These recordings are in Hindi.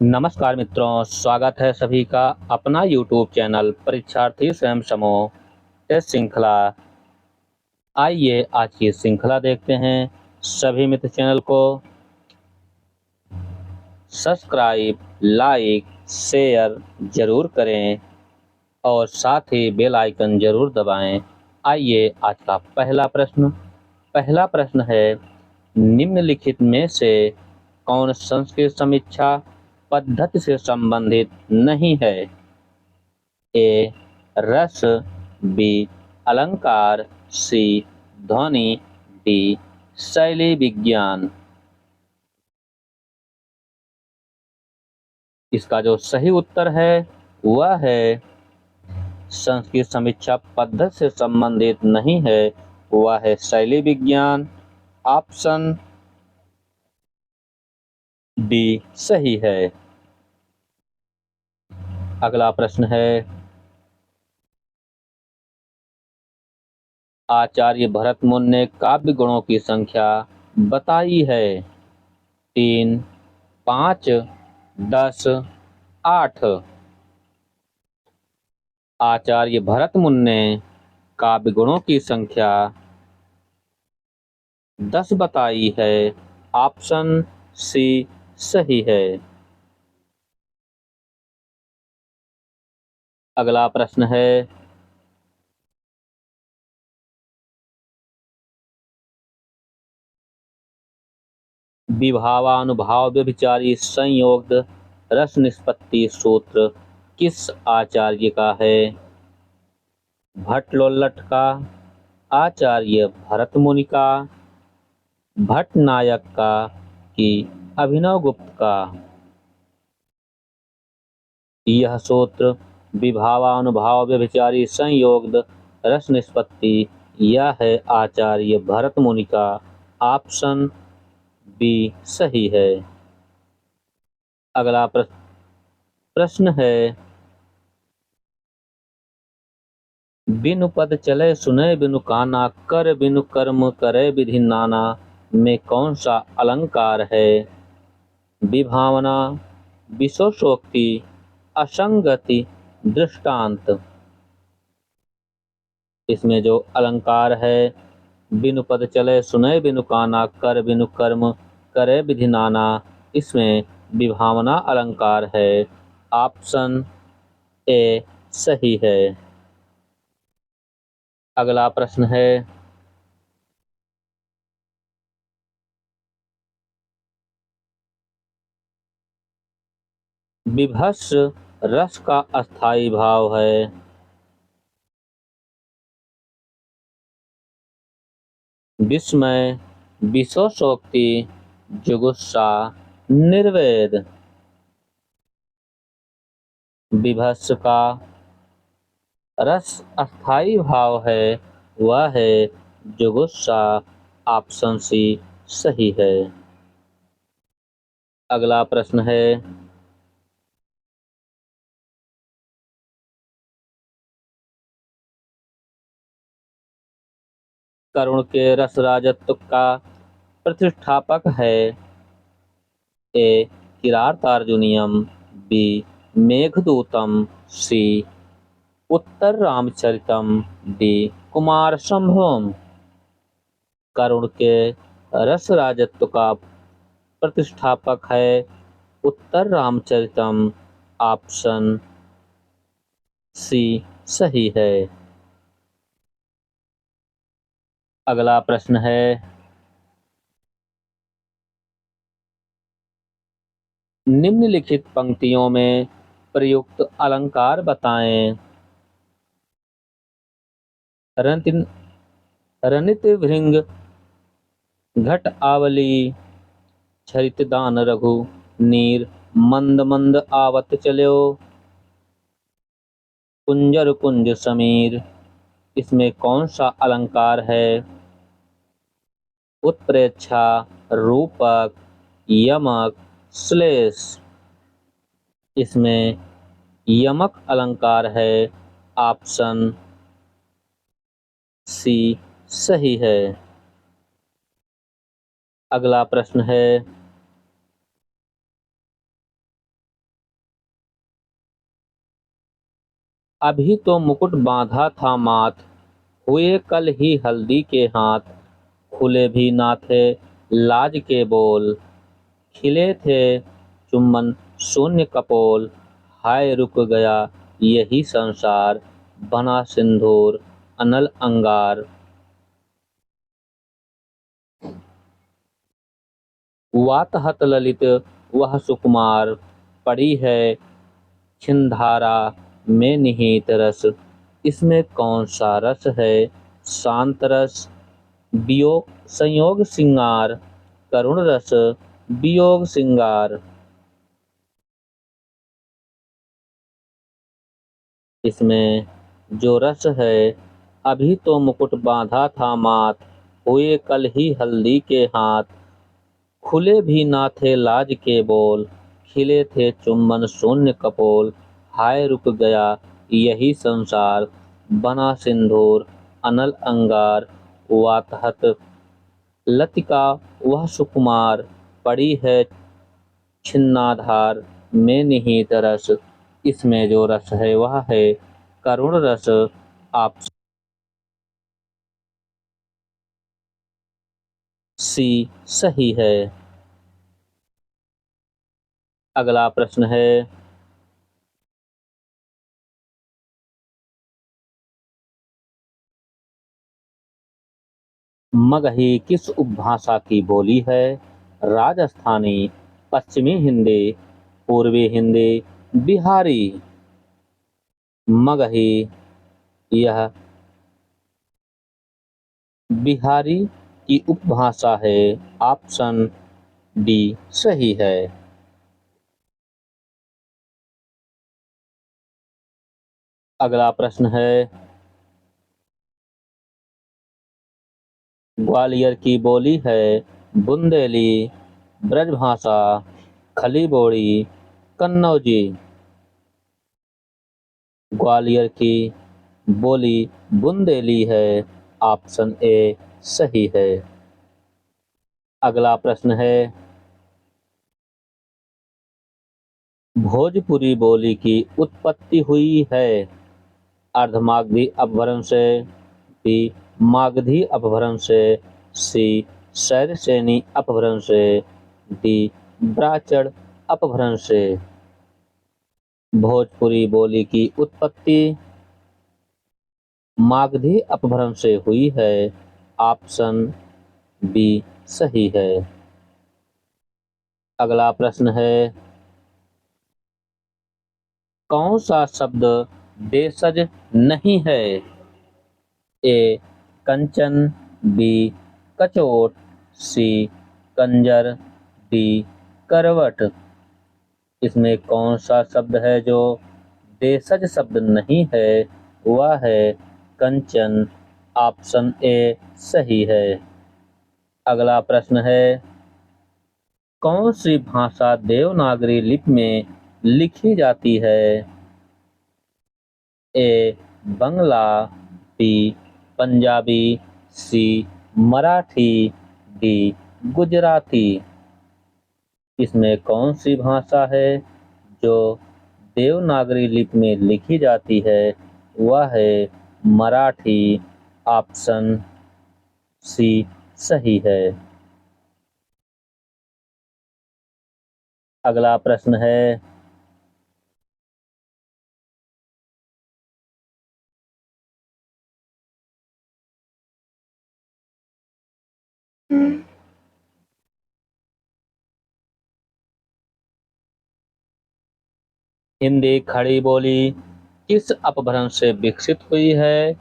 नमस्कार मित्रों, स्वागत है सभी का अपना YouTube चैनल परीक्षार्थी स्वयं समूह टेस्ट श्रृंखला। आइए आज की श्रृंखला देखते हैं। सभी मित्र चैनल को सब्सक्राइब, लाइक, शेयर जरूर करें और साथ ही बेल आइकन जरूर दबाएं। आइए आज का पहला प्रश्न है, निम्नलिखित में से कौन संस्कृत समीक्षा पद्धति से संबंधित नहीं है? ए रस, बी अलंकार, सी ध्वनि, डी शैली विज्ञान। इसका जो सही उत्तर है वह है संस्कृत समीक्षा पद्धति से संबंधित नहीं है, वह है शैली विज्ञान। ऑप्शन डी सही है। अगला प्रश्न है, आचार्य भरत मुनि ने काव्य गुणों की संख्या बताई है? 3, 5, 10, 8। आचार्य भरत मुनि ने काव्य गुणों की संख्या 10 बताई है। ऑप्शन सी सही है। अगला प्रश्न है, विभावानुभाव व्यभिचारी संयोग्य रस निष्पत्ति सूत्र किस आचार्य का है? भट्टलोल्लट का, आचार्य भरत मुनि का, भट्टनायक का कि अभिनव गुप्त का? यह सूत्र विभावानुभाव व्यभिचारी संयोग्य रस निष्पत्ति यह है आचार्य भरत मुनि का। ऑप्शन बी सही है। अगला प्रश्न है, बिनु पद चले सुने बिनु काना, कर बिनु कर्म करे विधि नाना में कौन सा अलंकार है? विभावना, विशेषोक्ति, असंगति, दृष्टांत। इसमें जो अलंकार है, बिनु पद चले सुने बिनु काना, कर बिनु कर्म करे विधि नाना, इसमें विभावना अलंकार है। ऑप्शन ए सही है। अगला प्रश्न है, विभत्स रस का अस्थाई भाव है? विस्मय, विशेषोक्ति, जुगुप्सा, निर्वेद। विभत्स का रस अस्थाई भाव है, वह है जुगुप्सा। ऑप्शन सी सही है। अगला प्रश्न है, करुण के रस राजत्व का प्रतिष्ठापक है? ए किरातार्जुनीयम, बी मेघदूतम, सी उत्तर रामचरितम, डी कुमार संभवम। करुण के रस राजत्व का प्रतिष्ठापक है उत्तर रामचरितम। ऑप्शन सी सही है। अगला प्रश्न है, निम्नलिखित पंक्तियों में प्रयुक्त अलंकार बताएं। रनित भृंग घट आवली, छरित दान रघु नीर, मंद मंद आवत चल्यो, कुंजर कुंज समीर। इसमें कौन सा अलंकार है? उत्प्रेक्षा, रूपक, यमक, श्लेष। इसमें यमक अलंकार है। ऑप्शन सी सही है। अगला प्रश्न है, अभी तो मुकुट बांधा था माथ, हुए कल ही हल्दी के हाथ। खुले भी ना थे लाज के बोल, खिले थे चुम्बन शून्य कपोल। हाय रुक गया यही संसार, बना सिंदूर अनल अंगार। वातहत ललित वह सुकुमार, पड़ी है छिंधारा में निहित रस। इसमें कौन सा रस है शांत रस, वियोग संयोग सिंगार। करुण रस वियोग सिंगार। इसमें जो रस है, अभी तो मुकुट बांधा था माथ, हुए कल ही हल्दी के हाथ। खुले भी ना थे लाज के बोल, खिले थे चुम्बन शून्य कपोल। हाय रुक गया यही संसार, बना सिंदूर अनल अंगार। वातहत लतिका वह सुकुमार, पड़ी है छिन्नाधार में निहित रस। इसमें जो रस है वह है करुण रस। आप सी सही है। अगला प्रश्न है, मगही किस उपभाषा की बोली है? राजस्थानी, पश्चिमी हिंदी, पूर्वी हिंदी, बिहारी। मगही यह बिहारी की उपभाषा है। ऑप्शन डी सही है। अगला प्रश्न है, ग्वालियर की बोली है बुंदेली, ब्रजभाषा, खलीबोड़ी, कन्नौजी। ग्वालियर की बोली बुंदेली है। ऑप्शन ए सही है। अगला प्रश्न है, भोजपुरी बोली की उत्पत्ति हुई है? अर्धमागधी अपभ्रंश से, बी मागधी अपभ्रंश से, सी शैरसेनी अपभ्रंश से, डी ब्राचड़ अपभ्रंश से। भोजपुरी बोली की उत्पत्ति मागधी अपभ्रंश से हुई है। ऑप्शन बी सही है। अगला प्रश्न है, कौन सा शब्द देशज नहीं है? ए कंचन, बी कचोट, सी कंजर, डी करवट। इसमें कौन सा शब्द है जो देशज शब्द नहीं है? वह है कंचन। ऑप्शन ए सही है। अगला प्रश्न है, कौन सी भाषा देवनागरी लिपि में लिखी जाती है? ए बंगला, बी पंजाबी, सी मराठी, डी गुजराती। इसमें कौन सी भाषा है जो देवनागरी लिपि में लिखी जाती है? वह है मराठी। ऑप्शन सी सही है। अगला प्रश्न है, हिंदी खड़ी बोली किस अपभ्रंश से विकसित हुई है?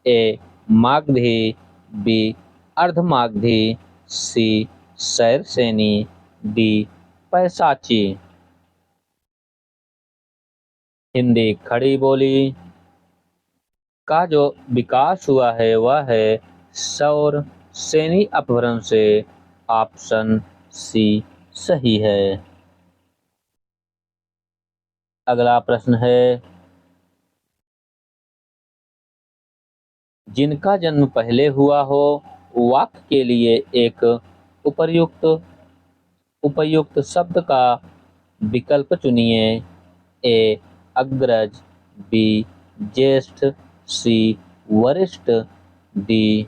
ए मागधी, बी अर्धमागधी, सी शैरसेनी, डी पैसाची। हिंदी खड़ी बोली का जो विकास हुआ है वह है सौर सेनी अपभ्रंश से। ऑप्शन सी सही है। अगला प्रश्न है, जिनका जन्म पहले हुआ हो वाक्य के लिए एक उपर्युक्त उपयुक्त शब्द का विकल्प चुनिए। ए अग्रज, बी ज्येष्ठ, सी वरिष्ठ, डी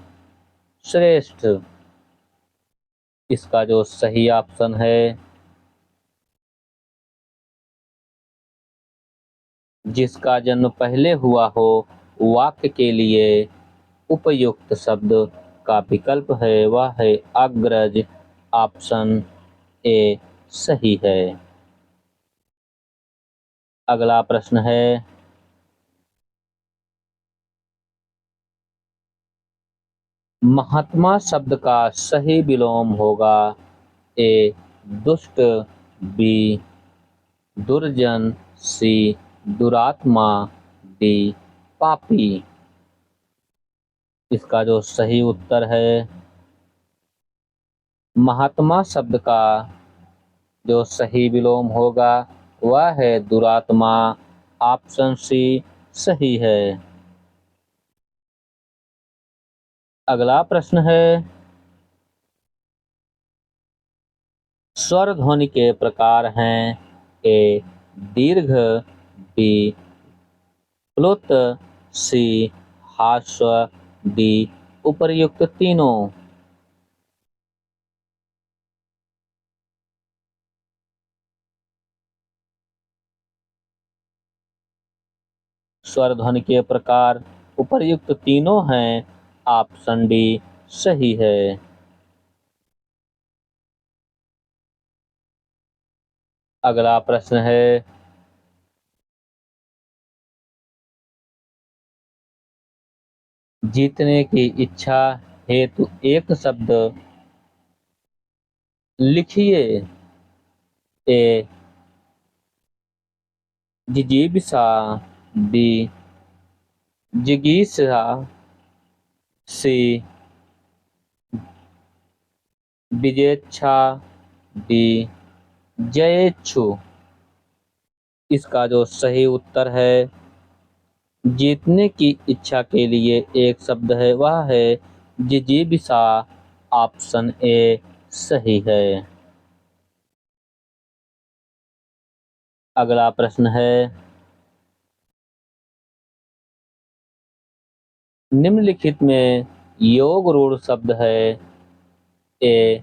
श्रेष्ठ। इसका जो सही ऑप्शन है जिसका जन्म पहले हुआ हो वाक्य के लिए उपयुक्त शब्द का विकल्प है वह है अग्रज। ऑप्शन ए सही है। अगला प्रश्न है महात्मा शब्द का सही विलोम होगा ए दुष्ट, बी दुर्जन, सी दुरात्मा, डी पापी। इसका जो सही उत्तर है महात्मा शब्द का जो सही विलोम होगा वह है दुरात्मा। ऑप्शन सी सही है। अगला प्रश्न है स्वर ध्वनि के प्रकार हैं ए दीर्घ, बी प्लुत, सी हास्व, डी उपर्युक्त तीनों। स्वर ध्वनि के प्रकार उपर्युक्त तीनों हैं। ऑप्शन डी सही है। अगला प्रश्न है जीतने की इच्छा हेतु एक शब्द लिखिए ए जिजीविषा, बी जिगीषा, सी विजेच्छा, डी जयेच्छु। इसका जो सही उत्तर है जीतने की इच्छा के लिए एक शब्द है वह है जिजीविषा। ऑप्शन ए सही है। अगला प्रश्न है निम्नलिखित में योग रूढ़ शब्द है ए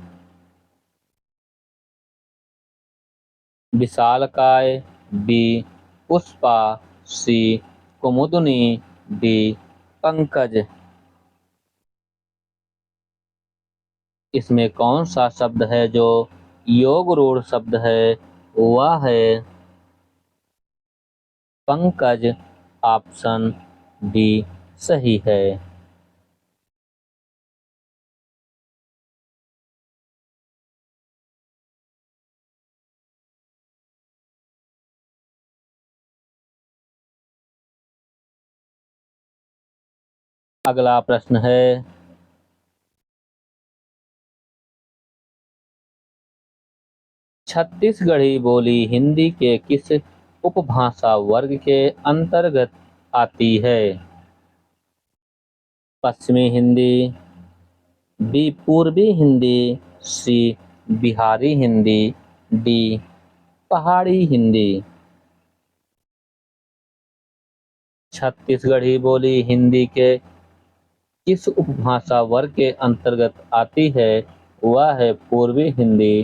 विशालकाय, बी पुष्पा, सी कुमुदनी, डी पंकज। इसमें कौन सा शब्द है जो योग रूढ़ शब्द है वह है पंकज। ऑप्शन डी सही है। अगला प्रश्न है छत्तीसगढ़ी बोली हिंदी के किस उपभाषा वर्ग के अंतर्गत आती है? पश्चिमी हिंदी, बी पूर्वी हिंदी, सी बिहारी हिंदी, डी पहाड़ी हिंदी। छत्तीसगढ़ी बोली हिंदी के किस उपभाषा वर्ग के अंतर्गत आती है वह है पूर्वी हिंदी।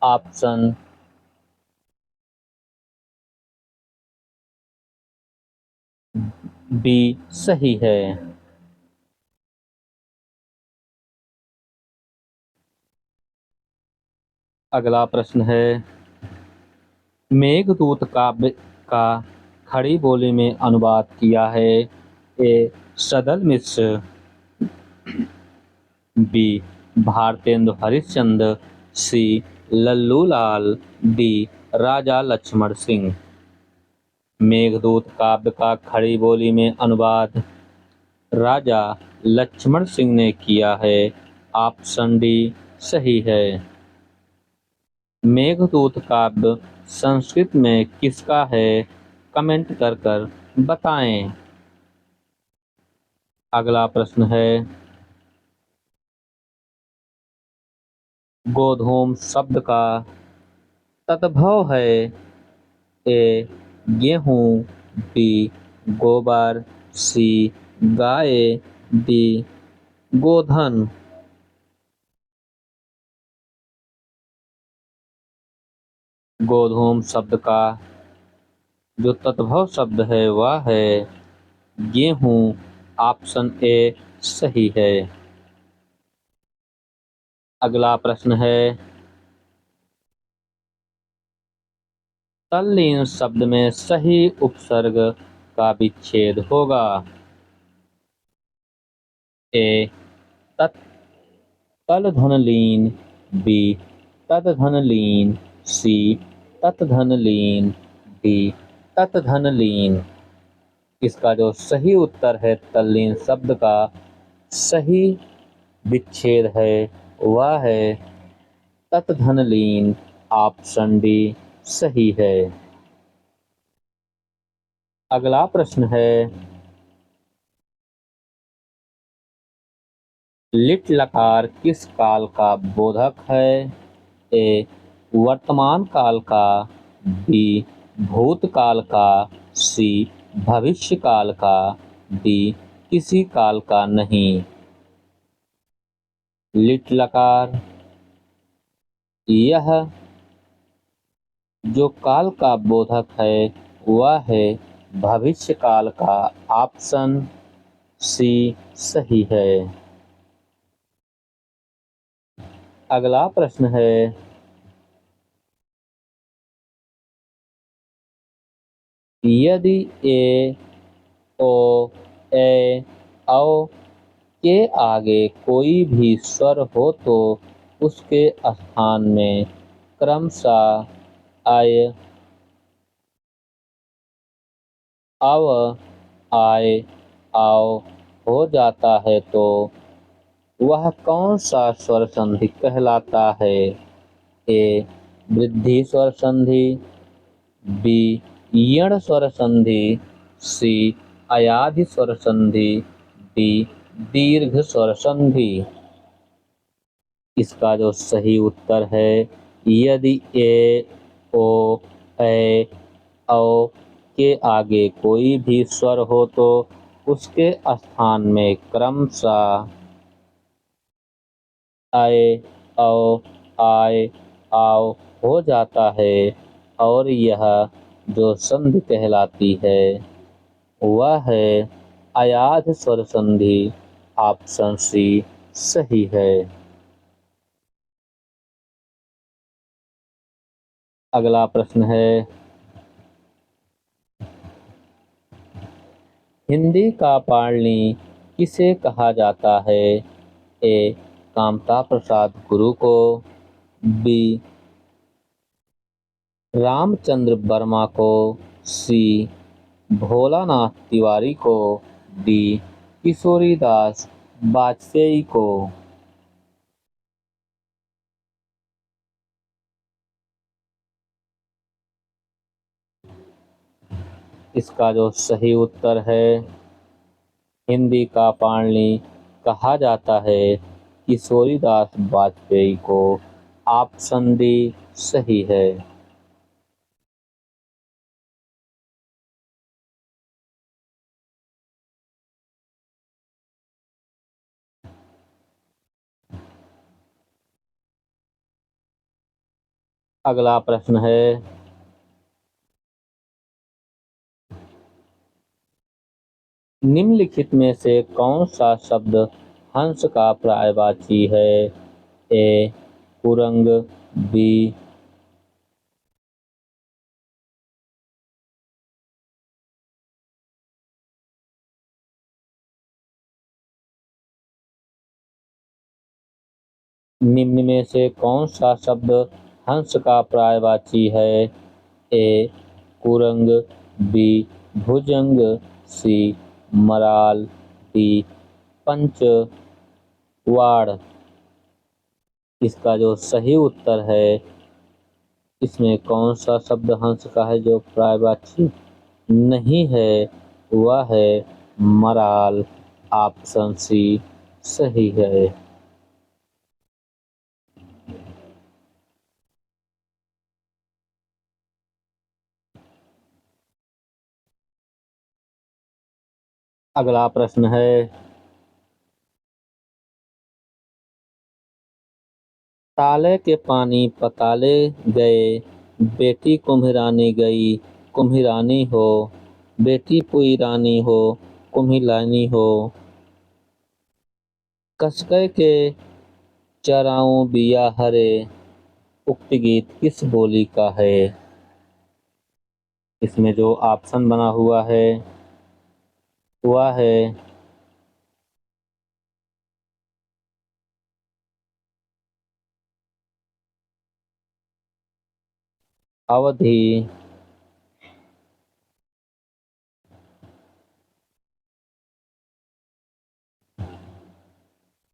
ऑप्शन बी सही है। अगला प्रश्न है मेघदूत काव्य का खड़ी बोली में अनुवाद किया है ए सदल मिश्र, बी भारतेंदु हरिश्चंद्र, सी लल्लू लाल, डी राजा लक्ष्मण सिंह। मेघदूत काव्य का खड़ी बोली में अनुवाद राजा लक्ष्मण सिंह ने किया है। ऑप्शन डी सही है। मेघदूत काव्य संस्कृत में किसका है कमेंट कर बताएं। अगला प्रश्न है गोधूम शब्द का तद्भव है ए गेहूं, बी गोबर, सी गाय, डी गोधन। गोधूम शब्द का जो तद्भव शब्द है वह है गेहूं। ऑप्शन ए सही है। अगला प्रश्न है तल्लीन शब्द में सही उपसर्ग का विच्छेद होगा। ए तत् तल धन लीन, बी तत धन लीन, सी तत धन लीन, डी तत धन लीन। इसका जो सही उत्तर है तल्लीन शब्द का सही विच्छेद है वह है तत धन लीन। ऑप्शन डी सही है। अगला प्रश्न है लिट लकार किस काल का बोधक है। ए वर्तमान काल का, बी भूतकाल का, सी भविष्य काल का, डी किसी काल का नहीं। लिट लकार यह जो काल का बोधक है वह है भविष्य काल का। ऑप्शन सी सही है। अगला प्रश्न है यदि ए ओ ए औ के आगे कोई भी स्वर हो तो उसके स्थान में क्रमशः आय, अव, आय, आओ हो जाता है तो वह कौन सा स्वर संधि कहलाता है। ए वृद्धि स्वर संधि, बी यण स्वर संधि, सी अयाधि स्वर संधि, डी दीर्घ स्वर संधि। इसका जो सही उत्तर है यदि ए ओ ए औ के आगे कोई भी स्वर हो तो उसके स्थान में क्रमशः आए, औ, आय, आओ हो जाता है और यह जो संधि कहलाती है वह है अयाध स्वर संधि। ऑप्शन सी सही है। अगला प्रश्न है हिंदी का पाणिनि किसे कहा जाता है। ए कामता प्रसाद गुरु को, बी रामचंद्र वर्मा को, सी भोलानाथ तिवारी को, डी किशोरीदास वाजपेयी को। इसका जो सही उत्तर है हिंदी का पाणिनि कहा जाता है किशोरीदास वाजपेयी को। ऑप्शन डी सही है। अगला प्रश्न है निम्नलिखित में से कौन सा शब्द हंस का पर्यायवाची है। ए कुरंग, बी निम्न में से कौन सा शब्द हंस का पर्यायवाची है। ए कुरंग, बी भुजंग, सी मराल, डी पंचवाड़। इसका जो सही उत्तर है इसमें कौन सा शब्द हंस का है जो पर्यायवाची नहीं है वह है मराल। ऑप्शन सी सही है। अगला प्रश्न है, ताले के पानी पताले गए, बेटी कुम्हिरानी गई कुम्हिरानी हो, बेटी पुईरानी हो कुम्हिलानी हो। कसके के चराऊं बिया हरे, उक्त गीत किस बोली का है? इसमें जो ऑप्शन बना हुआ है वह है अवधि,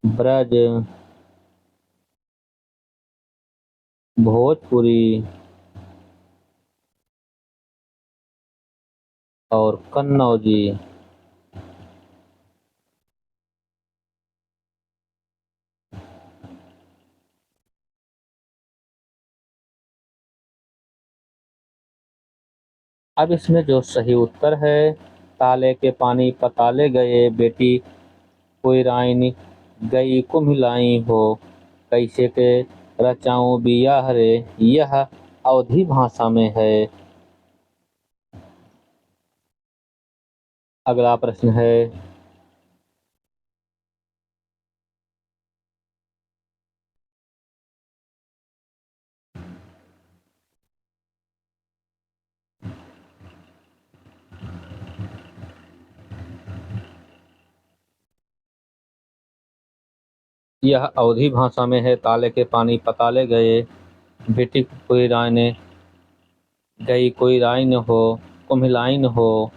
ब्रज, भोजपुरी और कन्नौजी। अब इसमें जो सही उत्तर है, ताले के पानी पताले गए, बेटी पुईरानी गई कुम्हिलाई हो, कैसे के रचाऊं बिया हरे, यह अवधी भाषा में है। अगला प्रश्न है, यह अवधी भाषा में है। ताले के पानी पताले गए, बेटी पुईरानी गई कुम्हिराइन हो, कुम्हिलाइन हो,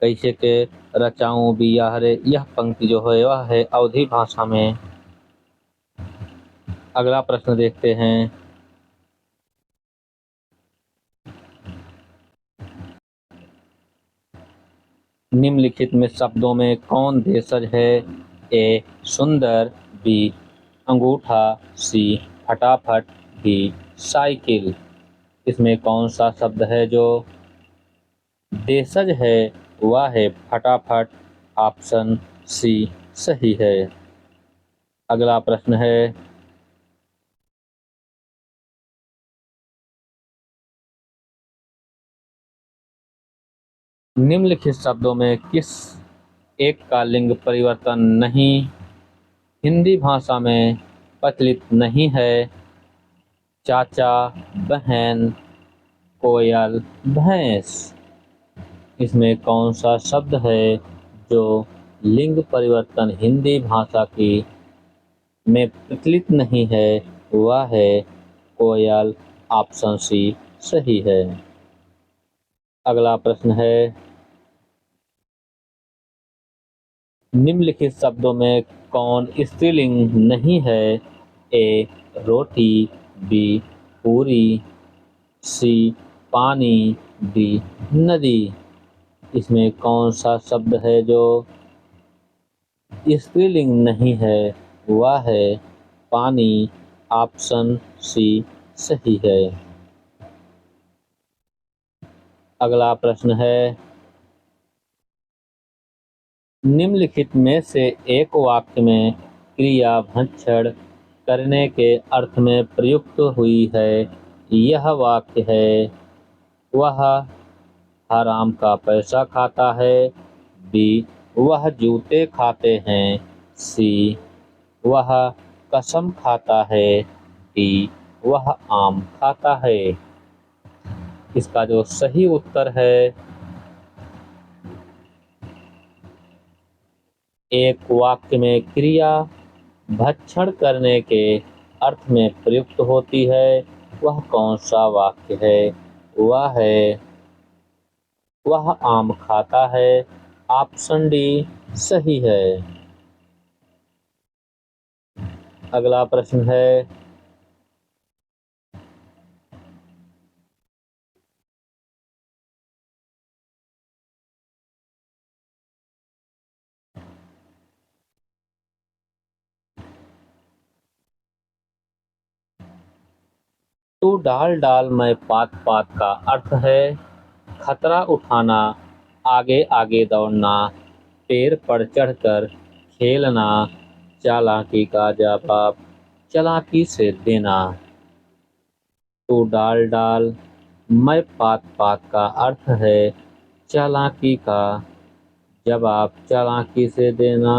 कैसे के रचाऊं बिया हरे, यह पंक्ति जो है वह है अवधी भाषा में। अगला प्रश्न देखते हैं, निम्नलिखित में शब्दों में कौन भेषज है? ए सुंदर, बी अंगूठा, सी फटाफट, डी साइकिल। इसमें कौन सा शब्द है जो भेषज है? वह है फटाफट। ऑप्शन सी सही है। अगला प्रश्न है, निम्नलिखित शब्दों में किस एक का लिंग परिवर्तन नहीं हिंदी भाषा में प्रचलित नहीं है? चाचा, बहन, कोयल, भैंस। इसमें कौन सा शब्द है जो लिंग परिवर्तन हिंदी भाषा की में प्रचलित नहीं है? वह है कोयल। ऑप्शन सी सही है। अगला प्रश्न है, निम्नलिखित शब्दों में कौन स्त्रीलिंग नहीं है? ए रोटी, बी पूरी, सी पानी, डी नदी। इसमें कौन सा शब्द है जो स्त्रीलिंग नहीं है? वह है पानी। ऑप्शन सी सही है। अगला प्रश्न है, निम्नलिखित में से एक वाक्य में क्रिया भक्षण करने के अर्थ में प्रयुक्त हुई है। यह वाक्य है, वह हराम का पैसा खाता है, बी वह जूते खाते हैं, सी वह कसम खाता है, डी वह आम खाता है। इसका जो सही उत्तर है, एक वाक्य में क्रिया भक्षण करने के अर्थ में प्रयुक्त होती है, वह कौन सा वाक्य है? वह है, वह आम खाता है। ऑप्शन डी सही है। अगला प्रश्न है, तू डाल डाल मैं पात पात का अर्थ है खतरा उठाना, आगे आगे दौड़ना, पेड़ पर चढ़कर खेलना, चालाकी का जवाब चालाकी से देना। तू डाल डाल, मैं पात पात का अर्थ है चालाकी का जवाब चालाकी से देना।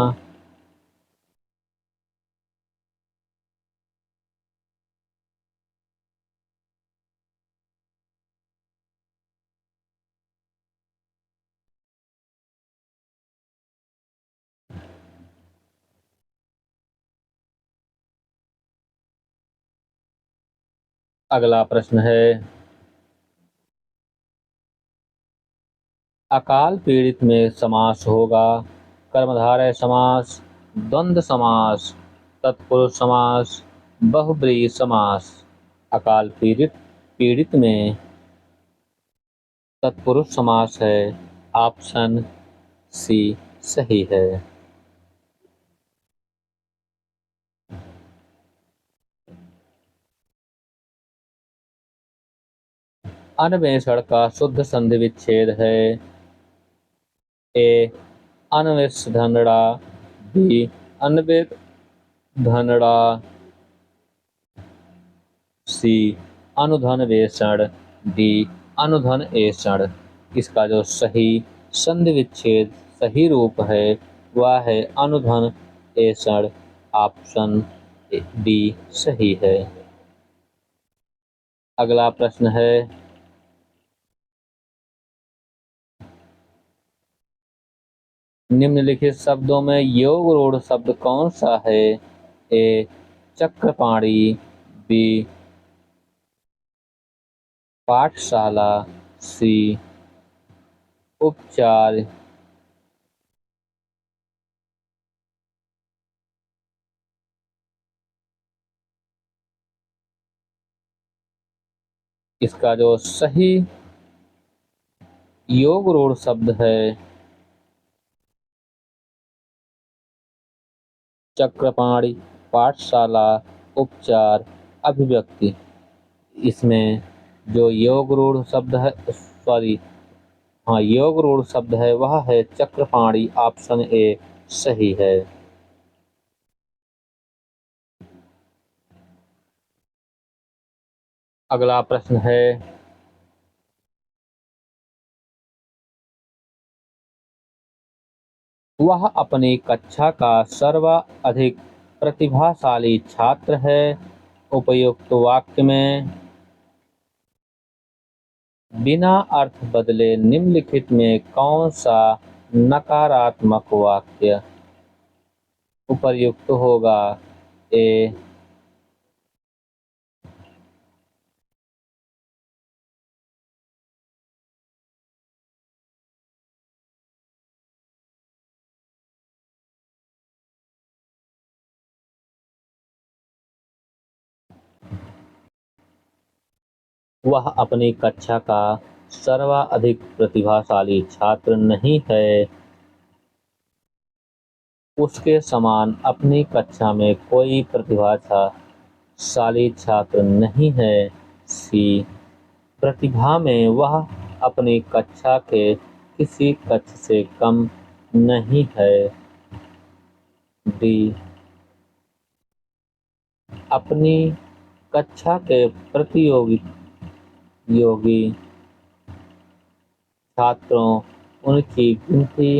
अगला प्रश्न है, अकाल पीड़ित में समास होगा कर्मधारय समास, द्वंद्व समास, तत्पुरुष समास, बहुब्रीहि समास। अकाल पीड़ित पीड़ित में तत्पुरुष समास है। ऑप्शन सी सही है। अन्वेषण का शुद्ध संधि विच्छेद है। ए अन्वेषधनड़ा, बी अन्वेधनड़ा, सी अनुधन वेषण, डी अनुधन एषण। इसका जो सही संधि विच्छेद सही रूप है वह है अनुधन एषण। ऑप्शन डी सही है। अगला प्रश्न है, निम्नलिखित शब्दों में योग रूढ़ शब्द कौन सा है? ए चक्रपाणी, बी पाठशाला, सी उपचार, इसका जो सही योग रूढ़ शब्द है चक्रपाणी, पाठशाला, उपचार, अभिव्यक्ति। इसमें जो योग रूढ़ शब्द है, योग रूढ़ शब्द है वह है चक्रपाणी। ऑप्शन ए सही है। अगला प्रश्न है, वह अपनी कक्षा का सर्वाधिक प्रतिभाशाली छात्र है। उपयुक्त वाक्य में बिना अर्थ बदले निम्नलिखित में कौन सा नकारात्मक वाक्य उपर्युक्त होगा? ए वह अपनी कक्षा का सर्वाधिक प्रतिभाशाली छात्र नहीं है। उसके समान अपनी कक्षा में कोई प्रतिभाशाली छात्र नहीं है। सी प्रतिभा में वह अपनी कक्षा के किसी कक्ष से कम नहीं है। डी अपनी कक्षा के प्रतियोगी छात्रों उनकी गिनती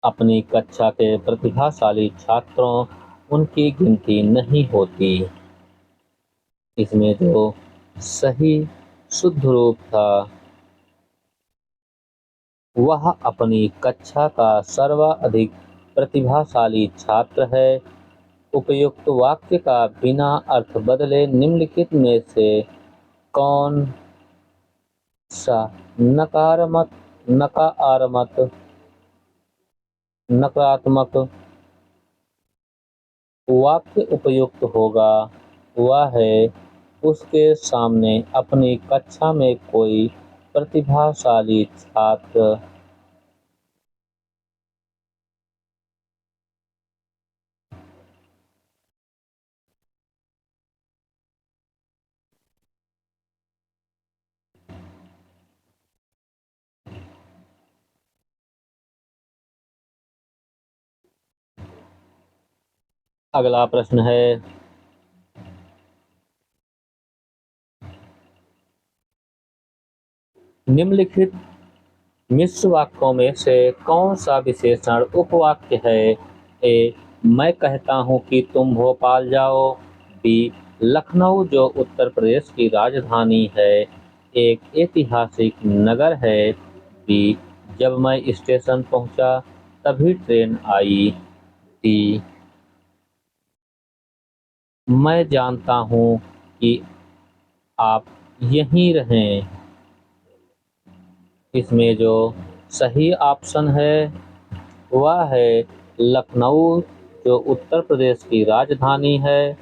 अपनी कक्षा के प्रतिभाशाली छात्रों उनकी गिनती नहीं होती। इसमें जो सही शुद्ध रूप था वह अपनी कक्षा का सर्वाधिक प्रतिभाशाली छात्र है। उपयुक्त वाक्य का बिना अर्थ बदले निम्नलिखित में से कौन सा नकारात्मक वाक्य उपयुक्त होगा? वह है उसके सामने अपनी कक्षा में कोई प्रतिभाशाली छात्र अगला प्रश्न है, निम्नलिखित मिश्र वाक्यों में से कौन सा विशेषण उपवाक्य है? ए, मैं कहता हूँ कि तुम भोपाल जाओ। बी, लखनऊ जो उत्तर प्रदेश की राजधानी है एक ऐतिहासिक नगर है। बी, जब मैं स्टेशन पहुंचा तभी ट्रेन आई। डी, मैं जानता हूँ कि आप यहीं रहें। इसमें जो सही ऑप्शन है वह है लखनऊ जो उत्तर प्रदेश की राजधानी है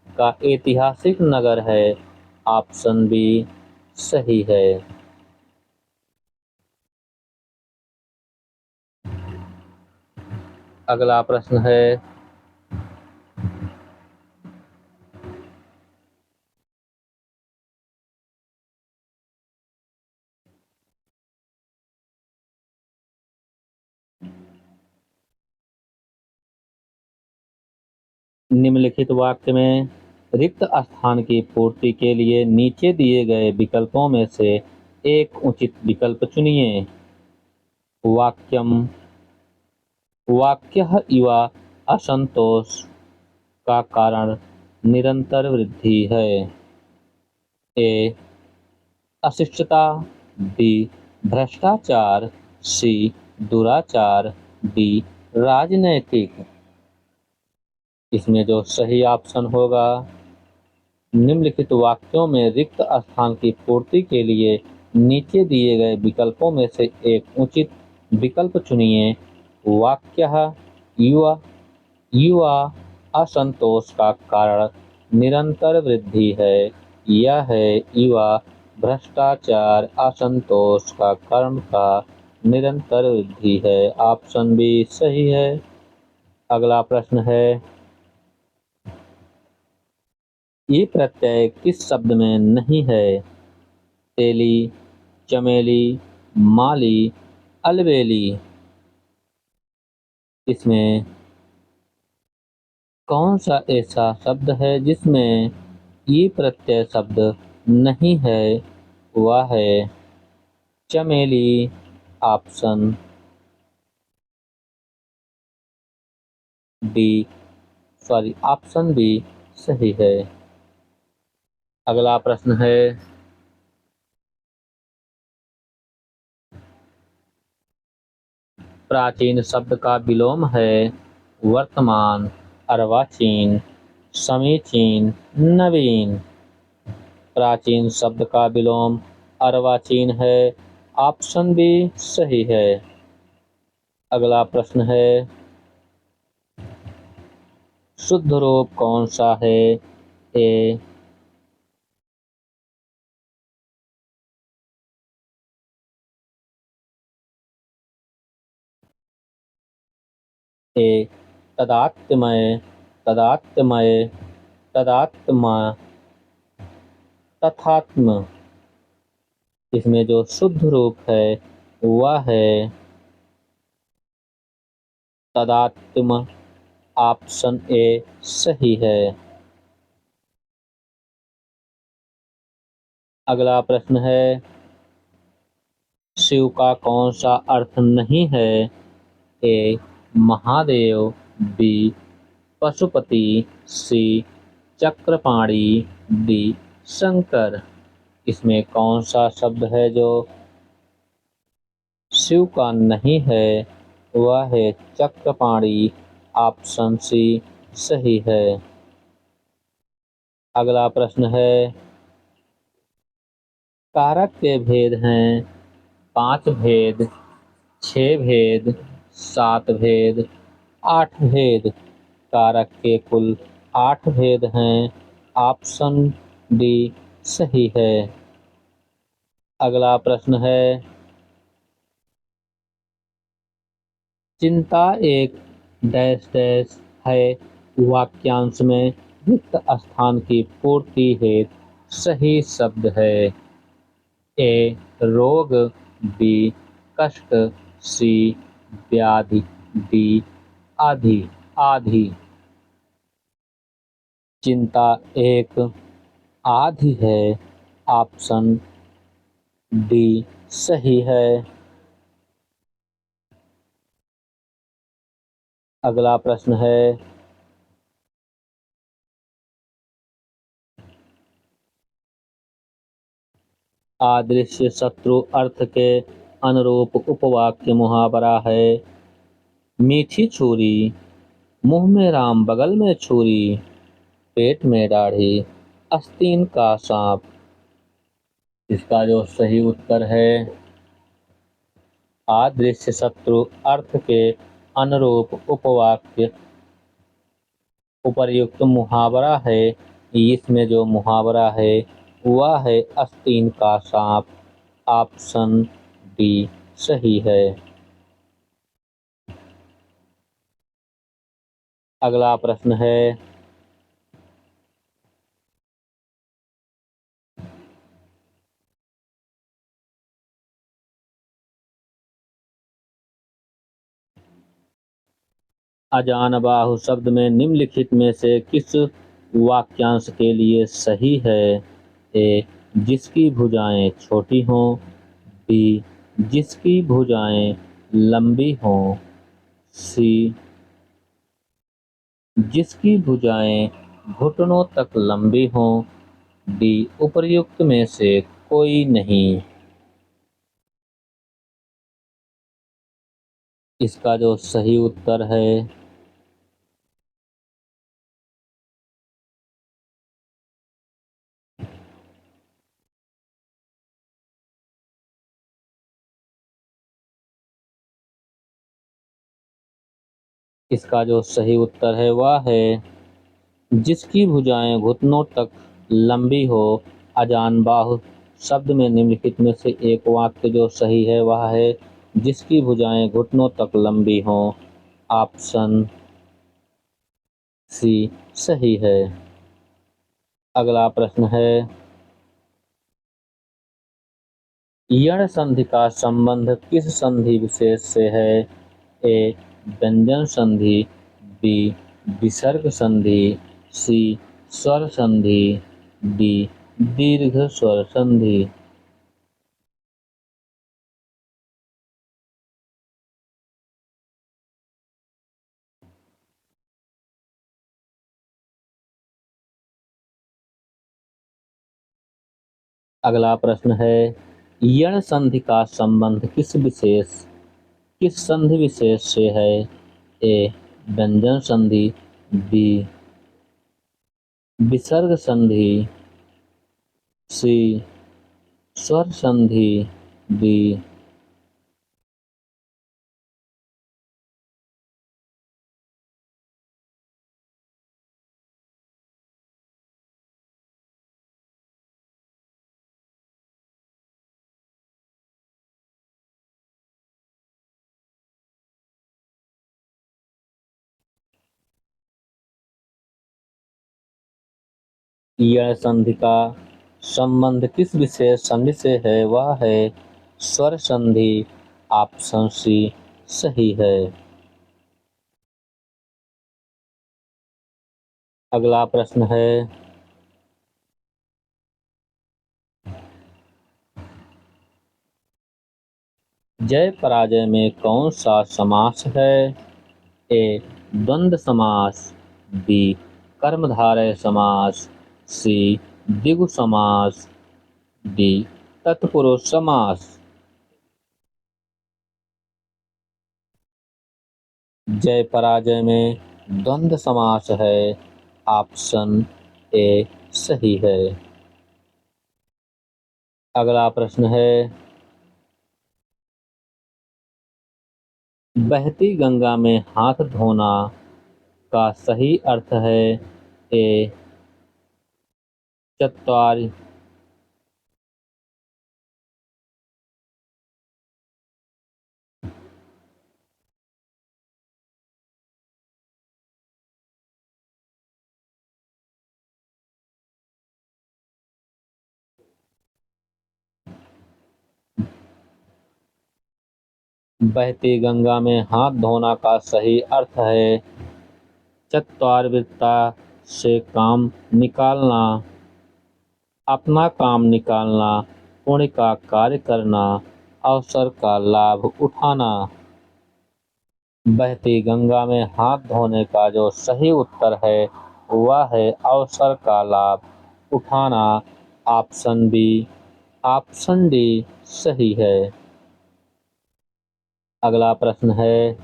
का ऐतिहासिक नगर है। ऑप्शन बी सही है। अगला प्रश्न है, निम्नलिखित वाक्य में रिक्त स्थान की पूर्ति के लिए नीचे दिए गए विकल्पों में से एक उचित विकल्प चुनिए। वाक्यम वाक्यः इव असंतोष का कारण निरंतर वृद्धि है। ए, अशिष्टता। बी, भ्रष्टाचार। सी, दुराचार। डी, राजनैतिक। इसमें जो सही ऑप्शन होगा, निम्नलिखित वाक्यों में रिक्त स्थान की पूर्ति के लिए नीचे दिए गए विकल्पों में से एक उचित विकल्प चुनिए। वाक्यः युवा युवा असंतोष का कारण निरंतर वृद्धि है। यह है युवा भ्रष्टाचार असंतोष का कारण का निरंतर वृद्धि है। ऑप्शन बी सही है। अगला प्रश्न है, ये प्रत्यय किस शब्द में नहीं है? तेली, चमेली, माली, अलबेली। इसमें कौन सा ऐसा शब्द है जिसमें ये प्रत्यय शब्द नहीं है? वह है चमेली। ऑप्शन बी ऑप्शन बी सही है। अगला प्रश्न है, प्राचीन शब्द का विलोम है वर्तमान, अर्वाचीन, समीचीन, नवीन। प्राचीन शब्द का विलोम अर्वाचीन है। ऑप्शन बी सही है। अगला प्रश्न है, शुद्ध रूप कौन सा है? ए, ए, तदात्मय, तदात्मय, तदात्मा, तथात्म। इसमें जो शुद्ध रूप है वह है तदात्म। ऑप्शन ए सही है। अगला प्रश्न है, शिव का कौन सा अर्थ नहीं है? ए, महादेव। बी, पशुपति। सी, चक्रपाणी। डी, शंकर। इसमें कौन सा शब्द है जो शिव का नहीं है? वह है चक्रपाणी। ऑप्शन सी सही है। अगला प्रश्न है, कारक के भेद हैं 5 भेद, 6 भेद, 7 भेद, 8 भेद। कारक के कुल 8 भेद हैं। ऑप्शन डी सही है। अगला प्रश्न है, चिंता एक डैश डैश है, वाक्यांश में रिक्त स्थान की पूर्ति हेतु सही शब्द है। ए रोग, बी कष्ट, सी व्याधि, डी आधी आधी। चिंता एक आधी है, ऑप्शन डी सही है। अगला प्रश्न है, आदृश्य शत्रु अर्थ के अनुरूप उपवाक्य मुहावरा है। मीठी छुरी, मुंह में राम बगल में छुरी, पेट में दाढ़ी, आस्तीन का सांप। इसका जो सही उत्तर है, आदृश्य शत्रु अर्थ के अनुरूप उपवाक्य उपर्युक्त मुहावरा है। इसमें जो मुहावरा है वह है आस्तीन का सांप। ऑप्शन डी सही है। अगला प्रश्न है, अजान बाहु शब्द में निम्नलिखित में से किस वाक्यांश के लिए सही है? ए जिसकी भुजाएं छोटी हों, बी जिसकी भुजाएं लंबी हों, सी जिसकी भुजाएं घुटनों तक लंबी हों, डी उपर्युक्त में से कोई नहीं। इसका जो सही उत्तर है, इसका जो सही उत्तर है वह है जिसकी भुजाएं घुटनों तक लंबी हो। अजान बाहु शब्द में निम्नलिखित में से एक वाक्य जो सही है वह है जिसकी भुजाएं घुटनों तक लंबी हों। ऑप्शन सी सही है। अगला प्रश्न है, यण संधि का संबंध किस संधि विशेष से है? ए व्यंजन संधि, बी विसर्ग संधि, सी स्वर संधि, डी दीर्घ स्वर संधि। अगला प्रश्न है, यण संधि का संबंध किस संधि विशेष से है? ए व्यंजन संधि, बी विसर्ग संधि, सी स्वर संधि, डी यण संधि का संबंध किस विशेष संधि से है? वह है स्वर संधि। ऑप्शन सी सही है। अगला प्रश्न है, जय पराजय में कौन सा समास है? ए द्वंद्व समास, बी कर्मधारय समास, सी द्विगु समास, डी तत्पुरुष समास। जय पराजय में द्वंद्व समास है। ऑप्शन ए सही है। अगला प्रश्न है, बहती गंगा में हाथ धोना का सही अर्थ है? ए चत्वारि बहती गंगा में हाथ धोना का सही अर्थ है चत्वारवृत्ता से काम निकालना, अपना काम निकालना, पुण्य का कार्य करना, अवसर का लाभ उठाना। बहती गंगा में हाथ धोने का जो सही उत्तर है वह है अवसर का लाभ उठाना। ऑप्शन बी, ऑप्शन डी सही है। अगला प्रश्न है,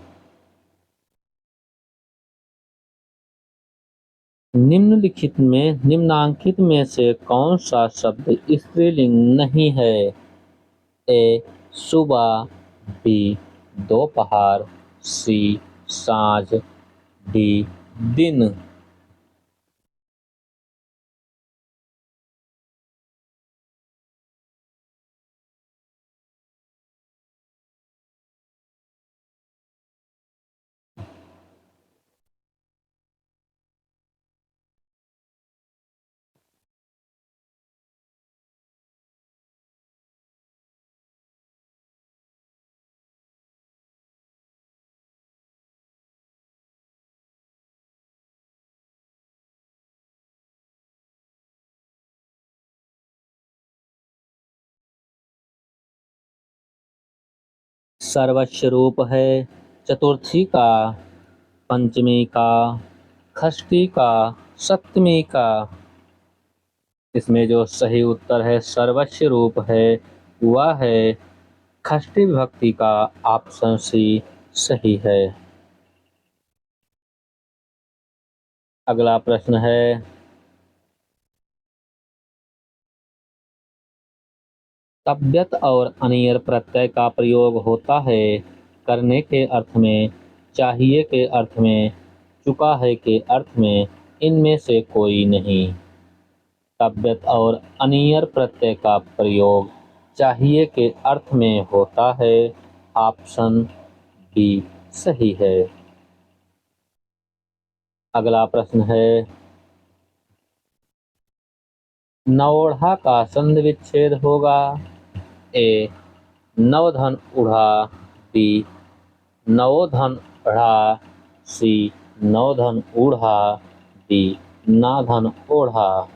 निम्नांकित में से कौन सा शब्द स्त्रीलिंग नहीं है? ए सुबह, बी दोपहर, सी सांझ, डी दिन। सर्वस्व रूप है चतुर्थी का, पंचमी का, षष्ठी का, सप्तमी का। इसमें जो सही उत्तर है सर्वस्व रूप है वह है षष्ठी विभक्ति का। ऑप्शन सी सही है। अगला प्रश्न है, तब्यत और अनियर प्रत्यय का प्रयोग होता है करने के अर्थ में, चाहिए के अर्थ में, चुका है के अर्थ में, इनमें से कोई नहीं। तब्यत और अनियर प्रत्यय का प्रयोग चाहिए के अर्थ में होता है। ऑप्शन बी सही है। अगला प्रश्न है, नवोढ़ा का संधि विच्छेद होगा। ए नवधन उढ़ा, बी नवोधन उढ़ा, सी नवधन उढ़ा, डी नाधन ओढ़ा।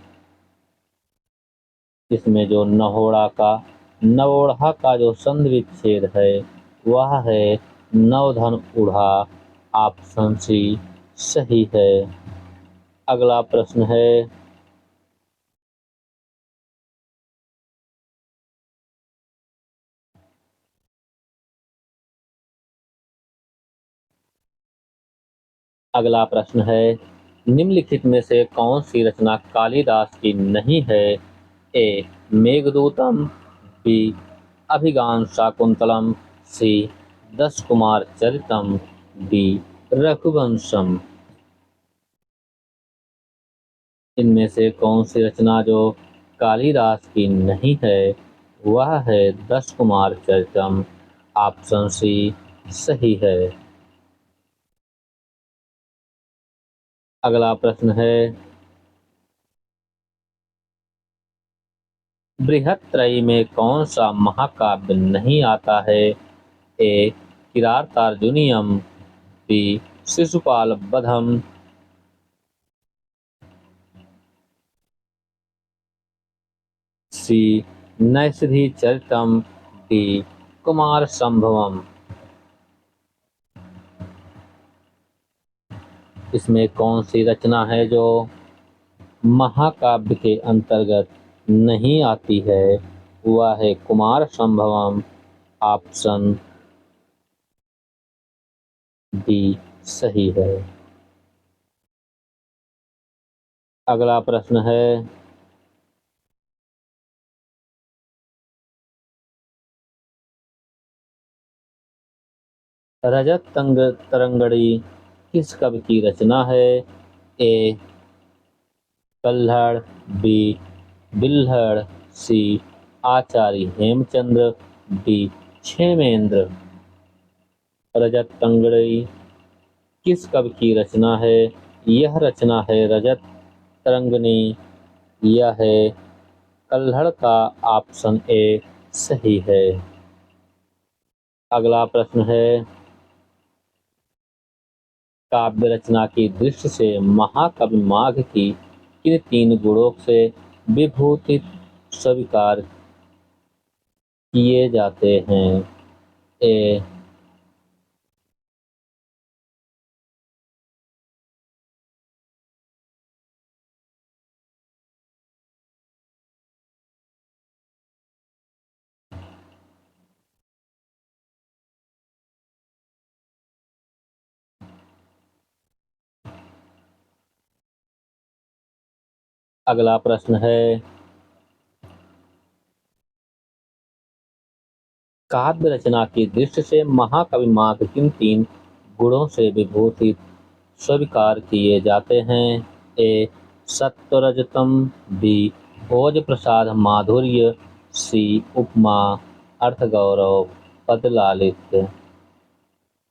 इसमें जो नवोढ़ा का जो संधि विच्छेद है वह है नवधन उढ़ा। ऑप्शन सी सही है। अगला प्रश्न है, अगला प्रश्न है, निम्नलिखित में से कौन सी रचना कालिदास की नहीं है? ए मेघदूतम, बी अभिज्ञान शाकुंतलम, सी दश कुमार चरितम, डी रघुवंशम। इनमें से कौन सी रचना जो कालिदास की नहीं है वह है दश कुमार चरितम। ऑप्शन सी सही है। अगला प्रश्न है, बृहत्त्रयी में कौन सा महाकाव्य नहीं आता है? ए किरातार्जुनीयम, बी शिशुपाल वधम, सी नैषधि चरितम, डी कुमार संभवम। इसमें कौन सी रचना है जो महाकाव्य के अंतर्गत नहीं आती है? वह है कुमार संभवम। ऑप्शन डी सही है। अगला प्रश्न है, रजत तरंगड़ी किस कवि की रचना है? ए कल्हड़, बी बिल्हड़, सी आचार्य हेमचंद्र, डी क्षेमेंद्र। रजत तंगड़ई किस कवि की रचना है? यह रचना है रजत तरंगिणी। यह है कल्हड़ का ऑप्शन ए सही है। अगला प्रश्न है, काव्य रचना की दृष्टि से महाकवि माघ की किन तीन गुणों से विभूतित स्वीकार किए जाते हैं? ए अगला प्रश्न है, काव्य रचना की दृष्टि से महाकवि माघ किन तीन गुणों से विभूतित स्वीकार किए जाते हैं? ए सत्वरजतम, बी भोज प्रसाद माधुर्य, सी उपमा अर्थ गौरव पद लालित्य,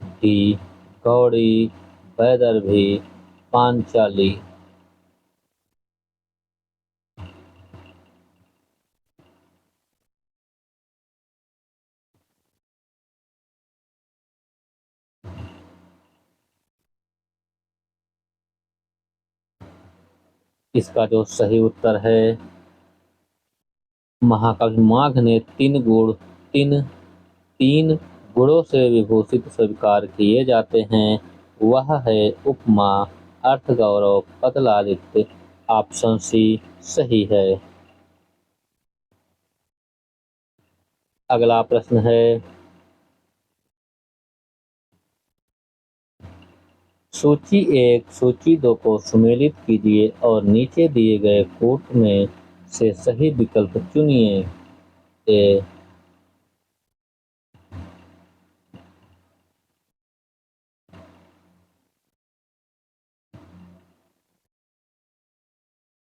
डी गौड़ी वैदर्भी पांचाली। इसका जो सही उत्तर है, महाकवि माघ ने तीन तीन गुणों से विभूषित स्वीकार किए जाते हैं। वह है उपमा, अर्थ गौरव, पद लालित्य। ऑप्शन सी सही है। अगला प्रश्न है, सूची एक सूची दो को सुमेलित कीजिए और नीचे दिए गए कोट में से सही विकल्प चुनिए। ए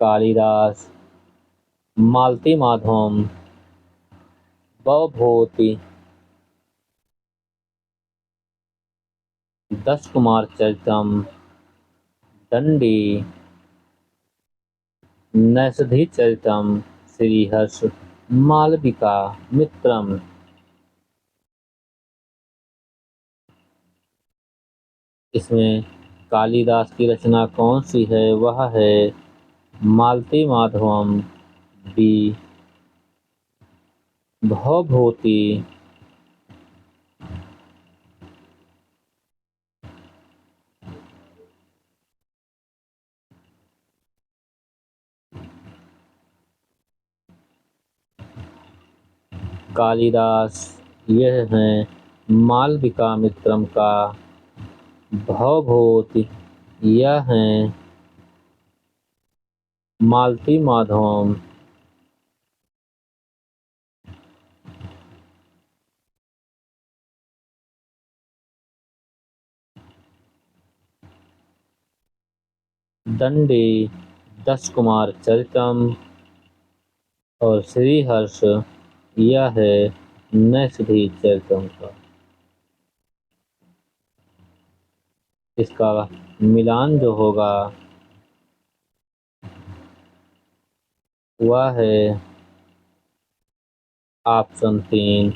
कालिदास, मालती माधवम, भवभूति, दस कुमार चरितम, दंडी, नैषधि चरितम, श्रीहर्ष मालविका मित्रम। इसमें कालिदास की रचना कौन सी है? वह है मालती माधवम, बी भवभूति, कालिदास। यह है मालविका मित्रम का भवभूति। यह है मालती माधवम। दंडी, दस कुमार चरितम और श्रीहर्ष यह है नैषधि चरितम का। इसका मिलान जो होगा वह है ऑप्शन 3।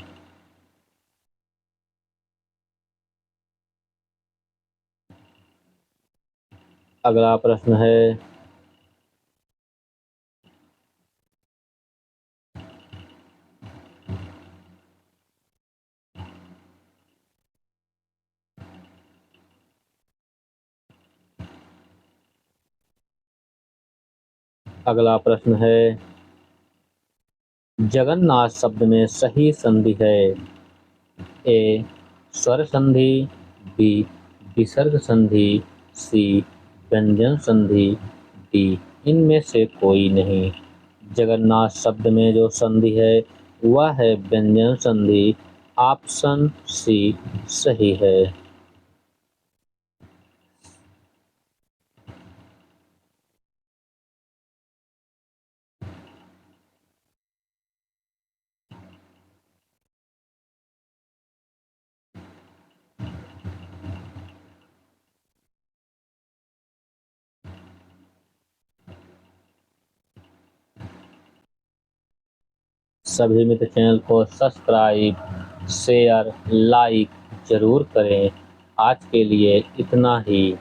अगला प्रश्न है, अगला प्रश्न है, जगन्नाथ शब्द में सही संधि है? ए स्वर संधि, बी विसर्ग संधि, सी व्यंजन संधि, डी इनमें से कोई नहीं। जगन्नाथ शब्द में जो संधि है वह है व्यंजन संधि। ऑप्शन सी सही है। सभी मित्र चैनल को सब्सक्राइब, शेयर, लाइक जरूर करें। आज के लिए इतना ही।